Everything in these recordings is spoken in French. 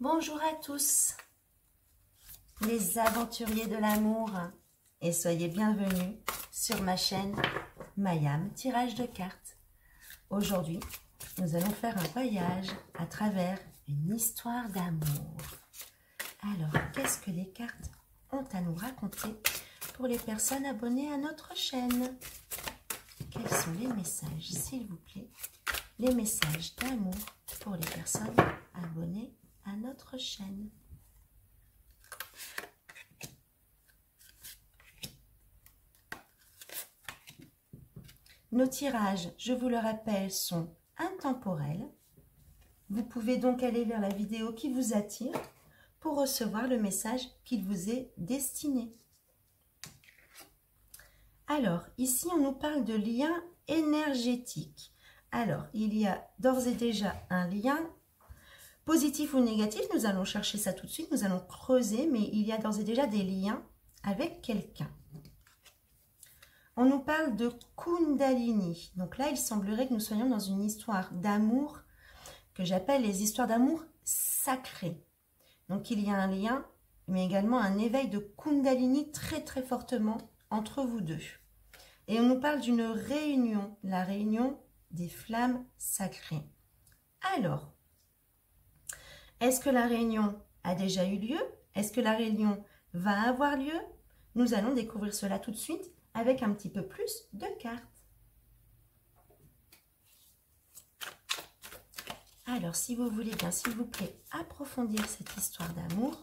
Bonjour à tous, les aventuriers de l'amour, et soyez bienvenus sur ma chaîne Mayam Tirage de cartes. Aujourd'hui, nous allons faire un voyage à travers une histoire d'amour. Alors, qu'est-ce que les cartes ont à nous raconter pour les personnes abonnées à notre chaîne? Quels sont les messages, s'il vous plaît? Les messages d'amour pour les personnes abonnées à notre chaîne. Nos tirages, je vous le rappelle, sont intemporels. Vous pouvez donc aller vers la vidéo qui vous attire pour recevoir le message qu'il vous est destiné. Alors, ici, on nous parle de lien énergétique. Alors, il y a d'ores et déjà un lien positif ou négatif. Nous allons chercher ça tout de suite, nous allons creuser, mais il y a d'ores et déjà des liens avec quelqu'un. On nous parle de Kundalini. Donc là, il semblerait que nous soyons dans une histoire d'amour que j'appelle les histoires d'amour sacrées. Donc il y a un lien, mais également un éveil de Kundalini très très fortement entre vous deux. Et on nous parle d'une réunion, la réunion des flammes sacrées. Alors, est-ce que la réunion a déjà eu lieu? Est-ce que la réunion va avoir lieu? Nous allons découvrir cela tout de suite avec un petit peu plus de cartes. Alors, si vous voulez bien, s'il vous plaît, approfondir cette histoire d'amour,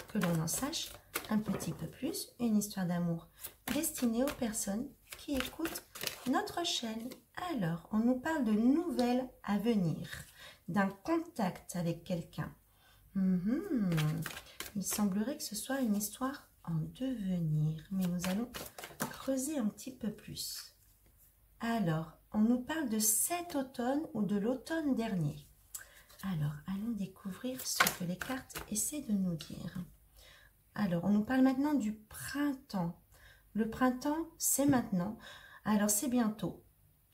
que l'on en sache un petit peu plus, une histoire d'amour destinée aux personnes qui écoutent notre chaîne. Alors, on nous parle de nouvelles à venir, d'un contact avec quelqu'un. Il semblerait que ce soit une histoire en devenir, mais nous allons creuser un petit peu plus. Alors, on nous parle de cet automne ou de l'automne dernier. Alors, allons découvrir ce que les cartes essaient de nous dire. Alors, on nous parle maintenant du printemps. Le printemps, c'est maintenant. Alors, c'est bientôt.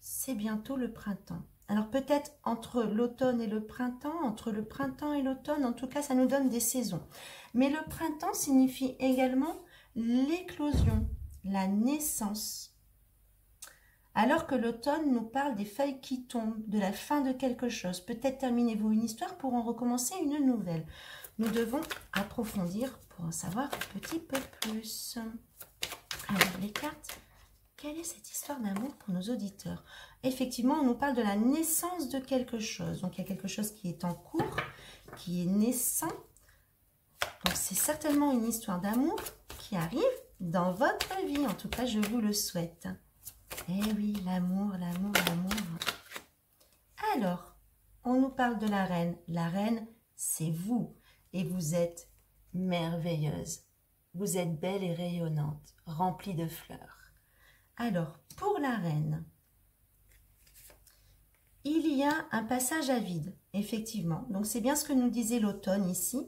C'est bientôt le printemps. Alors, peut-être entre l'automne et le printemps, entre le printemps et l'automne, en tout cas, ça nous donne des saisons. Mais le printemps signifie également l'éclosion, la naissance. Alors que l'automne nous parle des feuilles qui tombent, de la fin de quelque chose. Peut-être terminez-vous une histoire pour en recommencer une nouvelle. Nous devons approfondir pour en savoir un petit peu plus. Alors, les cartes, quelle est cette histoire d'amour pour nos auditeurs? Effectivement, on nous parle de la naissance de quelque chose. Donc, il y a quelque chose qui est en cours, qui est naissant. Donc, c'est certainement une histoire d'amour qui arrive dans votre vie. En tout cas, je vous le souhaite. Eh oui, l'amour, l'amour, l'amour. Alors, on nous parle de la reine. La reine, c'est vous. Et vous êtes merveilleuse. Vous êtes belle et rayonnante, remplie de fleurs. Alors, pour la reine, il y a un passage à vide, effectivement. Donc, c'est bien ce que nous disait l'automne ici.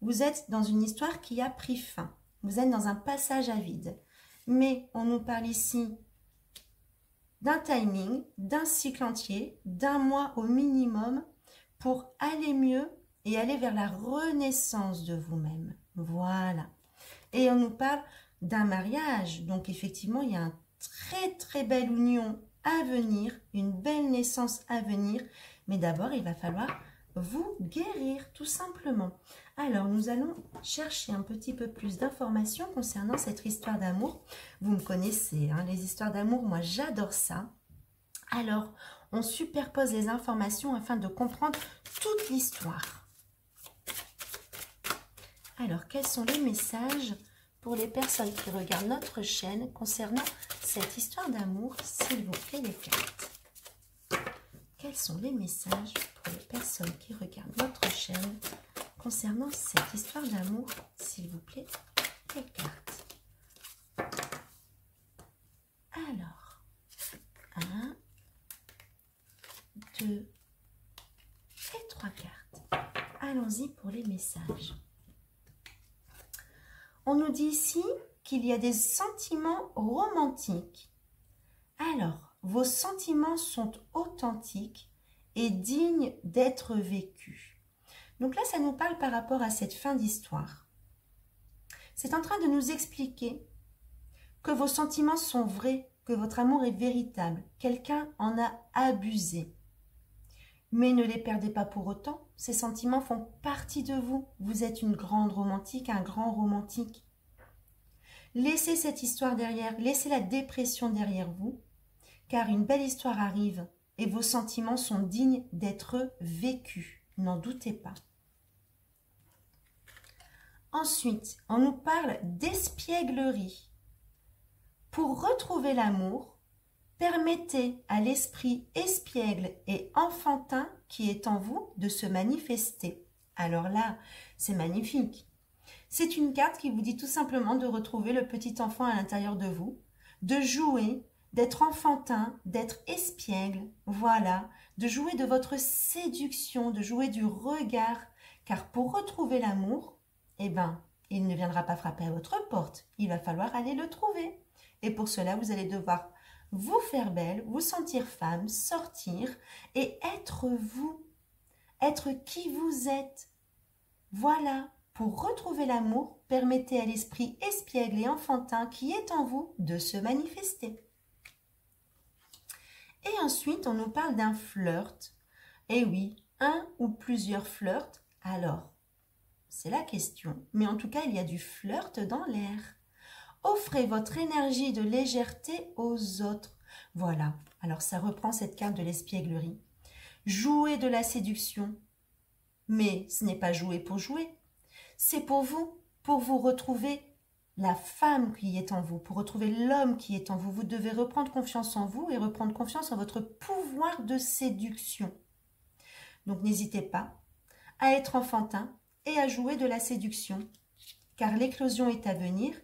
Vous êtes dans une histoire qui a pris fin. Vous êtes dans un passage à vide. Mais on nous parle ici d'un timing, d'un cycle entier, d'un mois au minimum pour aller mieux et aller vers la renaissance de vous-même. Voilà. Et on nous parle d'un mariage. Donc, effectivement, il y a une très, très belle union à venir, une belle naissance à venir. Mais d'abord, il va falloir vous guérir, tout simplement. Alors, nous allons chercher un petit peu plus d'informations concernant cette histoire d'amour. Vous me connaissez, hein, les histoires d'amour, moi, j'adore ça. Alors, on superpose les informations afin de comprendre toute l'histoire. Alors, quels sont les messages pour les personnes qui regardent notre chaîne concernant cette histoire d'amour, s'il vous plaît, les cartes? Quels sont les messages pour les personnes qui regardent notre chaîne concernant cette histoire d'amour, s'il vous plaît, les cartes? Alors, 1, 2 et 3 cartes. Allons-y pour les messages. On nous dit ici qu'il y a des sentiments romantiques. Alors, vos sentiments sont authentiques et dignes d'être vécus. Donc là, ça nous parle par rapport à cette fin d'histoire. C'est en train de nous expliquer que vos sentiments sont vrais, que votre amour est véritable. Quelqu'un en a abusé. Mais ne les perdez pas pour autant. Ces sentiments font partie de vous. Vous êtes une grande romantique, un grand romantique. Laissez cette histoire derrière, laissez la dépression derrière vous, car une belle histoire arrive et vos sentiments sont dignes d'être vécus. N'en doutez pas. Ensuite, on nous parle d'espièglerie. Pour retrouver l'amour, permettez à l'esprit espiègle et enfantin qui est en vous de se manifester. Alors là, c'est magnifique. C'est une carte qui vous dit tout simplement de retrouver le petit enfant à l'intérieur de vous, de jouer, d'être enfantin, d'être espiègle, voilà, de jouer de votre séduction, de jouer du regard, car pour retrouver l'amour, eh ben, il ne viendra pas frapper à votre porte, il va falloir aller le trouver. Et pour cela, vous allez devoir vous faire belle, vous sentir femme, sortir et être vous, être qui vous êtes. Voilà, pour retrouver l'amour, permettez à l'esprit espiègle et enfantin qui est en vous de se manifester. Et ensuite, on nous parle d'un flirt. Et oui, un ou plusieurs flirts. Alors, c'est la question. Mais en tout cas, il y a du flirt dans l'air. Offrez votre énergie de légèreté aux autres. Voilà, alors ça reprend cette carte de l'espièglerie. Jouez de la séduction. Mais ce n'est pas jouer pour jouer. C'est pour vous retrouver la femme qui est en vous, pour retrouver l'homme qui est en vous. Vous devez reprendre confiance en vous et reprendre confiance en votre pouvoir de séduction. Donc n'hésitez pas à être enfantin et à jouer de la séduction, car l'éclosion est à venir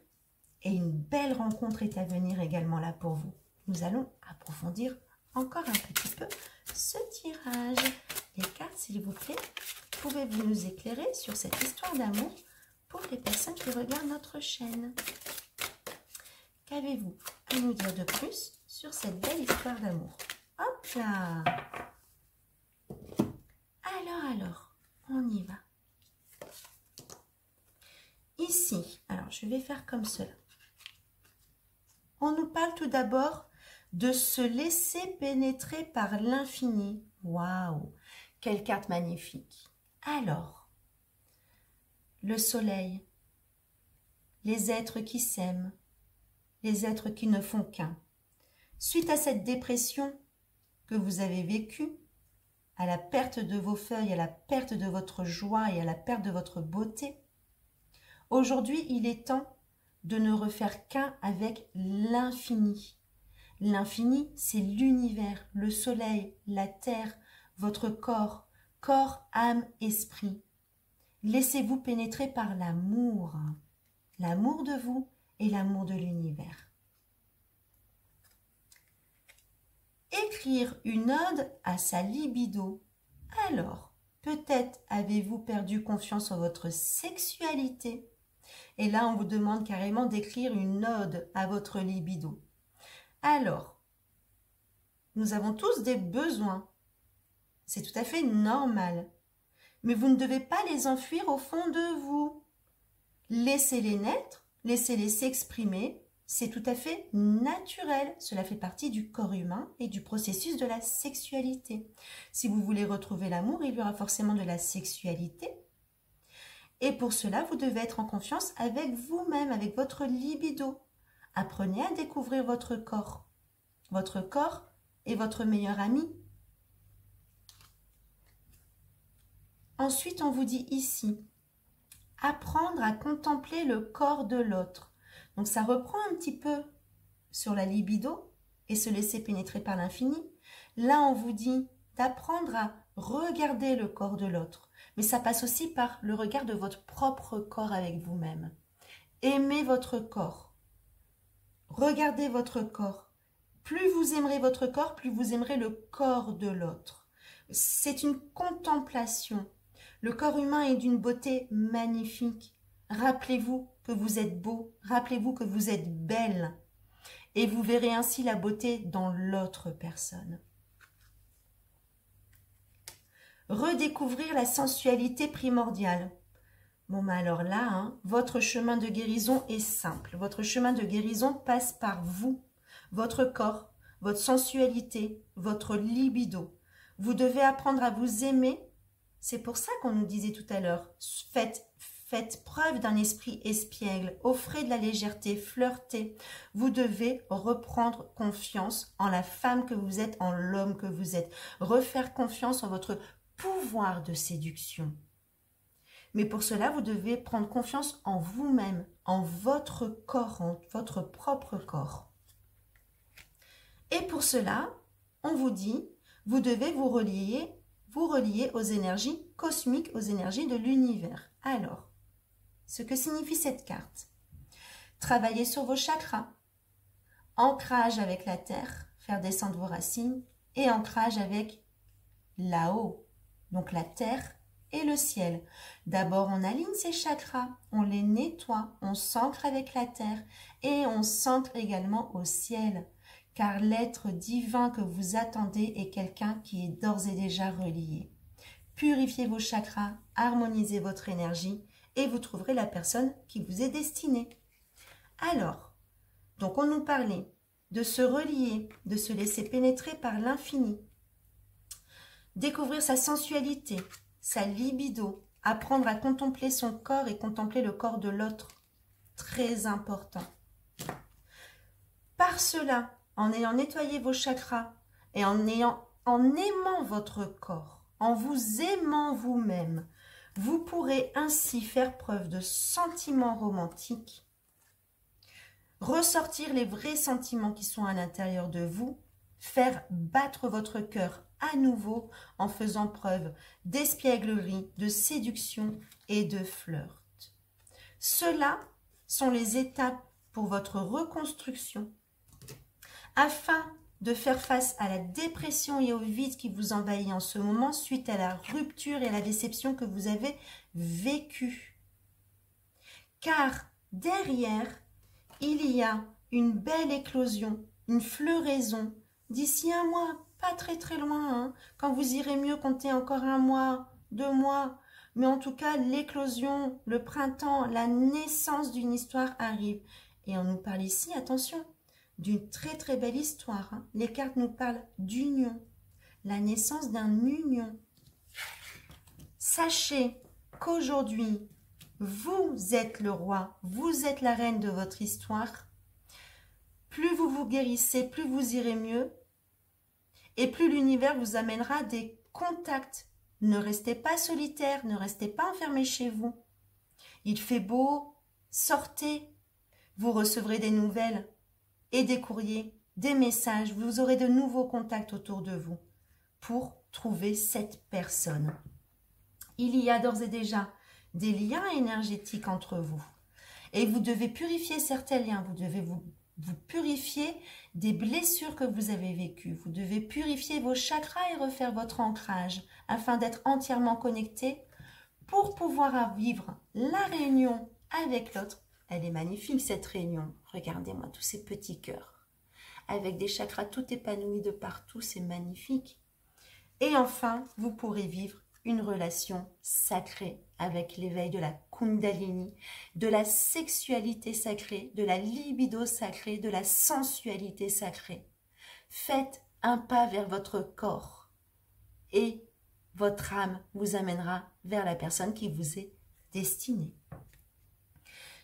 et une belle rencontre est à venir également là pour vous. Nous allons approfondir encore un petit peu ce tirage. Les cartes, s'il vous plaît, pouvez-vous nous éclairer sur cette histoire d'amour pour les personnes qui regardent notre chaîne? Qu'avez-vous à nous dire de plus sur cette belle histoire d'amour? Hop là! Alors, on y va. Ici, alors je vais faire comme cela. On nous parle tout d'abord de se laisser pénétrer par l'infini. Waouh! Quelle carte magnifique! Alors, le soleil, les êtres qui s'aiment, les êtres qui ne font qu'un. Suite à cette dépression que vous avez vécue, à la perte de vos feuilles, à la perte de votre joie et à la perte de votre beauté, aujourd'hui, il est temps de ne refaire qu'un avec l'infini. L'infini, c'est l'univers, le soleil, la terre, votre corps, âme, esprit. Laissez-vous pénétrer par l'amour de vous et l'amour de l'univers. Écrire une ode à sa libido. Alors, peut-être avez-vous perdu confiance en votre sexualité. Et là, on vous demande carrément d'écrire une ode à votre libido. Alors, nous avons tous des besoins. C'est tout à fait normal. Mais vous ne devez pas les enfuir au fond de vous. Laissez-les naître, laissez-les s'exprimer. C'est tout à fait naturel. Cela fait partie du corps humain et du processus de la sexualité. Si vous voulez retrouver l'amour, il y aura forcément de la sexualité. Et pour cela, vous devez être en confiance avec vous-même, avec votre libido. Apprenez à découvrir votre corps. Votre corps est votre meilleur ami. Ensuite, on vous dit ici, apprendre à contempler le corps de l'autre. Donc, ça reprend un petit peu sur la libido et se laisser pénétrer par l'infini. Là, on vous dit d'apprendre à regarder le corps de l'autre. Mais ça passe aussi par le regard de votre propre corps avec vous-même. Aimez votre corps. Regardez votre corps. Plus vous aimerez votre corps, plus vous aimerez le corps de l'autre. C'est une contemplation. Le corps humain est d'une beauté magnifique. Rappelez-vous que vous êtes beau, rappelez-vous que vous êtes belle. Et vous verrez ainsi la beauté dans l'autre personne. redécouvrir la sensualité primordiale. Bon, ben alors là, hein, votre chemin de guérison est simple. Votre chemin de guérison passe par vous, votre corps, votre sensualité, votre libido. Vous devez apprendre à vous aimer. C'est pour ça qu'on nous disait tout à l'heure, faites preuve d'un esprit espiègle, offrez de la légèreté, flirtez. Vous devez reprendre confiance en la femme que vous êtes, en l'homme que vous êtes. Refaire confiance en votre pouvoir de séduction. Mais pour cela, vous devez prendre confiance en vous-même, en votre corps, en votre propre corps. Et pour cela, on vous dit, vous devez vous relier aux énergies cosmiques, aux énergies de l'univers. Alors, ce que signifie cette carte? Travailler sur vos chakras, ancrage avec la terre, faire descendre vos racines, et ancrage avec là-haut, donc la terre et le ciel. D'abord, on aligne ces chakras, on les nettoie, on s'ancre avec la terre et on s'ancre également au ciel. Car l'être divin que vous attendez est quelqu'un qui est d'ores et déjà relié. Purifiez vos chakras, harmonisez votre énergie et vous trouverez la personne qui vous est destinée. Alors, donc on nous parlait de se relier, de se laisser pénétrer par l'infini, découvrir sa sensualité, sa libido, apprendre à contempler son corps et contempler le corps de l'autre. Très important. Par cela, en ayant nettoyé vos chakras et en aimant votre corps, en vous aimant vous-même, vous pourrez ainsi faire preuve de sentiments romantiques, ressortir les vrais sentiments qui sont à l'intérieur de vous, faire battre votre cœur à nouveau en faisant preuve d'espièglerie, de séduction et de flirt. Cela sont les étapes pour votre reconstruction afin de faire face à la dépression et au vide qui vous envahit en ce moment suite à la rupture et à la déception que vous avez vécue. Car derrière, il y a une belle éclosion, une floraison d'ici un mois, pas très très loin, hein. Quand vous irez mieux, comptez encore 1 mois, 2 mois. Mais en tout cas, l'éclosion, le printemps, la naissance d'une histoire arrive. Et on nous parle ici, attention, d'une très très belle histoire. Hein. Les cartes nous parlent d'union, la naissance d'un union. Sachez qu'aujourd'hui, vous êtes le roi, vous êtes la reine de votre histoire. Plus vous vous guérissez, plus vous irez mieux. Et plus l'univers vous amènera des contacts. Ne restez pas solitaire, ne restez pas enfermé chez vous. Il fait beau, sortez. Vous recevrez des nouvelles et des courriers, des messages. Vous aurez de nouveaux contacts autour de vous pour trouver cette personne. Il y a d'ores et déjà des liens énergétiques entre vous. Et vous devez purifier certains liens. Vous devez vous purifier des blessures que vous avez vécues. Vous devez purifier vos chakras et refaire votre ancrage afin d'être entièrement connecté pour pouvoir vivre la réunion avec l'autre. Elle est magnifique cette réunion. Regardez-moi tous ces petits cœurs. Avec des chakras tout épanouis de partout, c'est magnifique. Et enfin, vous pourrez vivre une relation sacrée avec l'éveil de la Kundalini, de la sexualité sacrée, de la libido sacrée, de la sensualité sacrée. Faites un pas vers votre corps et votre âme vous amènera vers la personne qui vous est destinée.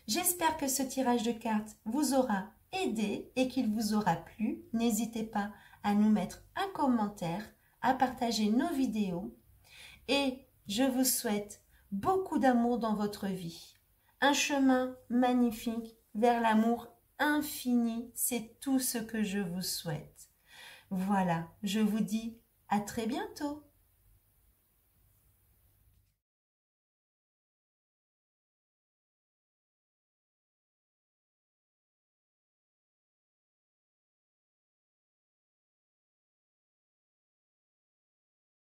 J'espère que ce tirage de cartes vous aura aidé et qu'il vous aura plu. N'hésitez pas à nous mettre un commentaire, à partager nos vidéos. Et je vous souhaite beaucoup d'amour dans votre vie. Un chemin magnifique vers l'amour infini, c'est tout ce que je vous souhaite. Voilà, je vous dis à très bientôt.